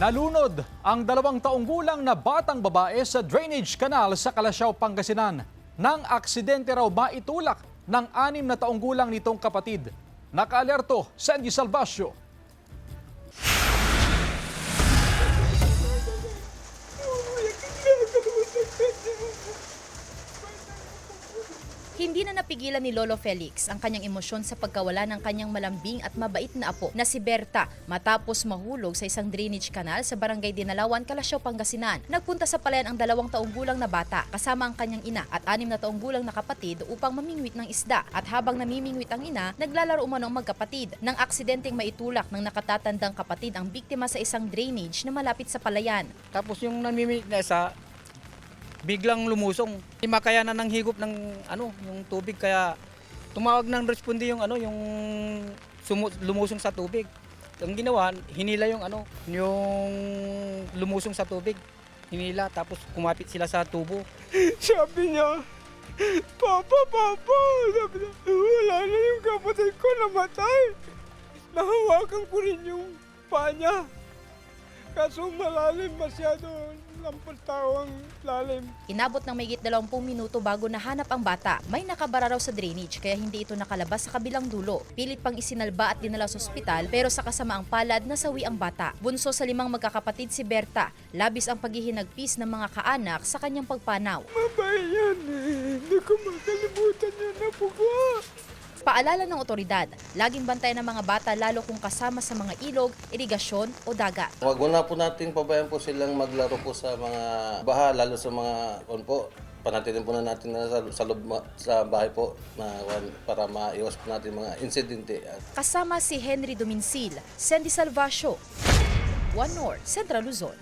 Nalunod ang 2 taong gulang na batang babae sa drainage canal sa Calasiao, Pangasinan. Nang aksidente raw maitulak ng 6 na taong gulang nitong kapatid. Nakaalerto, Sandy Salvacio. Hindi na napigilan ni Lolo Felix ang kanyang emosyon sa pagkawala ng kanyang malambing at mabait na apo na si Berta matapos mahulog sa isang drainage canal sa barangay Dinalawan, Calasiao, Pangasinan. Nagpunta sa palayan ang 2 taong gulang na bata kasama ang kanyang ina at 6 na taong gulang na kapatid upang mamingwit ng isda. At habang namimingwit ang ina, naglalaro umano ang magkapatid nang aksidenteng maitulak ng nakatatandang kapatid ang biktima sa isang drainage na malapit sa palayan. Tapos yung namimik na isa, biglang lumusong. Hindi makayanan ng higop ng yung tubig kaya tumawag ng responde yung yung lumusong sa tubig. Ang ginawa, hinila yung yung lumusong sa tubig. Hinila tapos kumapit sila sa tubo. Sabi niya, Papa, sabi niya, wala na yung kapatid ko, namatay. Nahawakan ko rin yung paa niya. Kaso malalim masyado, lampas tao ang lalim. Inabot ng mahigit 20 minuto bago nahanap ang bata. May nakabara raw sa drainage kaya hindi ito nakalabas sa kabilang dulo. Pilit pang isinalba at dinala sa ospital pero sa kasamaang palad nasawi ang bata. Bunso sa 5 magkakapatid si Berta. Labis ang paghihinagpis ng mga kaanak sa kanyang pagpanaw. Mabay yan hindi ko makalimutan yan na puga. Paalala ng otoridad, laging bantayan ng mga bata lalo kung kasama sa mga ilog, irigasyon o dagat. Huwag na po natin pabayaan po silang maglaro po sa mga baha, lalo sa mga po. Panatinin po na natin na sa loob sa bahay po para maiwas po natin mga insidente. Kasama si Henry Dominsil, Sandy Salvacio, One North, Central Luzon.